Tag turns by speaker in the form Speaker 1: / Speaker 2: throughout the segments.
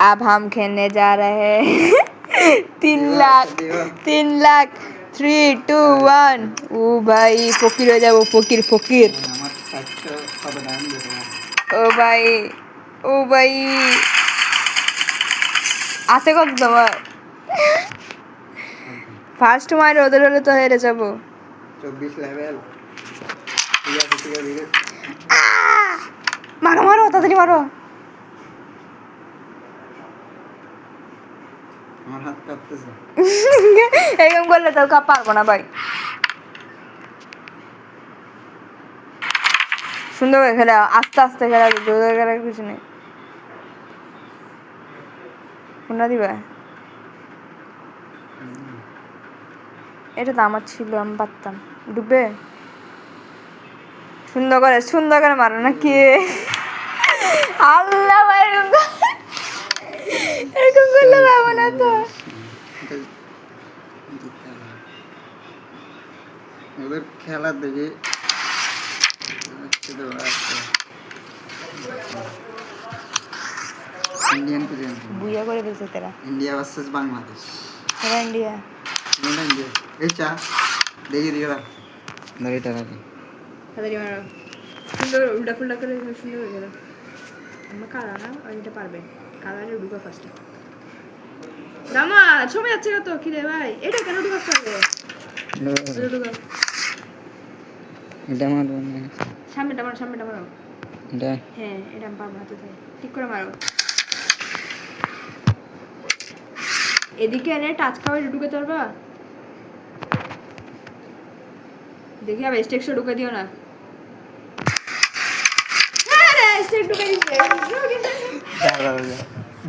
Speaker 1: अब हम खेलने जा रहे हैं 3 लाख 3, 2, 1 ও ভাই ফকির হয়ে যাবো ফকির ও ভাই আছে কত তোমার ফার্স্ট মাইর ওদের হলে তো হেরে যাবো
Speaker 2: 24 লেভেল
Speaker 1: মারো তাড়াতাড়ি মারো
Speaker 2: আমার হাত কাঁপতেছে
Speaker 1: এরকম করলে তো পারবো না ভাই সুন্দর করে খেলা আস্তে আস্তে খেলা জোরে খেলার কিছু নেই কোনটা দিবা এটা তো আমার ছিল আমি পারতাম ডুবে সুন্দর করে মারো না কি আল্লাহ ভাই এরকম করলে পাবো না তো
Speaker 2: ওদের খেলা দেখে ইন্ডিয়ান প্লেয়ার
Speaker 1: বুইয়া করে ফেলছে তেরা
Speaker 2: ইন্ডিয়া ভার্সেস বাংলাদেশ
Speaker 1: তেরা ইন্ডিয়া
Speaker 2: এই চা দেখি এটা রাখি
Speaker 1: তাড়াতাড়ি মারো সুন্দর উল্টা ফুল্টা করে সুন্দর হয়ে গেল আমার কারা না আর এটা পারবে কালারে ঢুকা ফার্স্টে রামা সময় যাচ্ছে কত কি রে ভাই এটা কেন ঢুকাচ্ছে আগে ঢুকা
Speaker 2: এটা মারবো
Speaker 1: সামনেটা মারো
Speaker 2: এটা
Speaker 1: হ্যাঁ এটা আমি পারবো না তো ঠিক করে মারো এদিকে এনে টাচ খাওয়াই ঢুকে পারবা দেখি আবার স্টেক্সও ঢুকে দিও না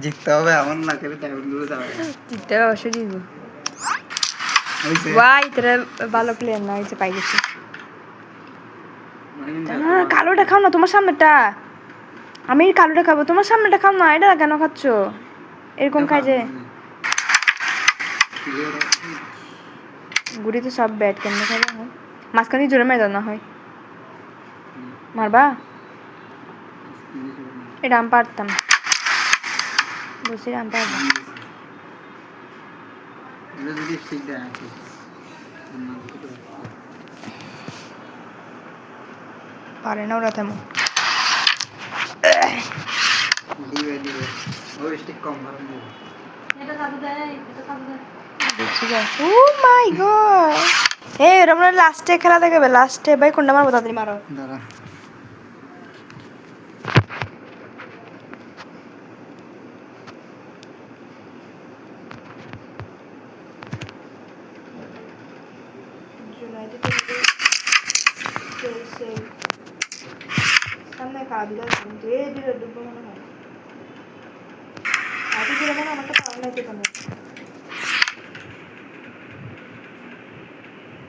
Speaker 2: জিততে হবে এমন না করে টাইমগুলো যাবে
Speaker 1: জিততে হবে অবশ্যই জিতবো ভাই তোরা ভালো প্লেয়ার না হয়েছে পাই গেছি কালোটা খাও না তোমার সামনেটা আমি কালোটা খাবো তোমার সামনেটা খাও না এটা কেন খাচ্ছ এরকম খাই যে গুড়ি তো সব ব্যাট কেন খাবে মাঝখানে জোরে মেরে দাও না হয় মারবা এটা আমি পারতাম বলছি আমি পারতাম পারে না ওরা তেমন ও মাই গড এই আমরা লাস্টে খেলা দেখাবে লাস্টে ভাই কোনটা মারবো তাড়াতাড়ি মারো
Speaker 2: দাঁড়া
Speaker 1: সামনে কাঁদলা ধীরে ধীরে ডুববো মনে হয় আগে ধীরে মনে আমাকে পাওয়া নাই কেন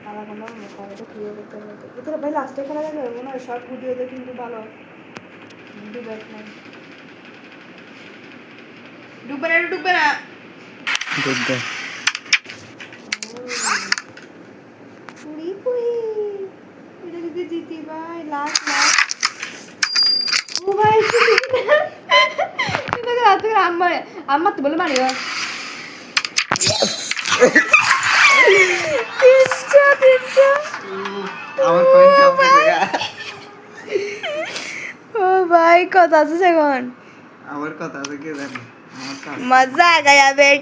Speaker 1: আলাদা কোনো মোকাবিলা ক্লিয়ার করতে হবে ভিতরে ভাই লাস্টে খেলা যাবে মনে হয় শর্ট ভিডিওতে কিন্তু ভালো ডুববে না
Speaker 2: ডুববে
Speaker 1: এটা যদি জিতি ভাই লাস্ট ও ভাই আম্মা তো বলে মারিও ও ভাই কথা আছে এখন
Speaker 2: আমার কথা আছে কে জানে
Speaker 1: मजा आ गया बेटा।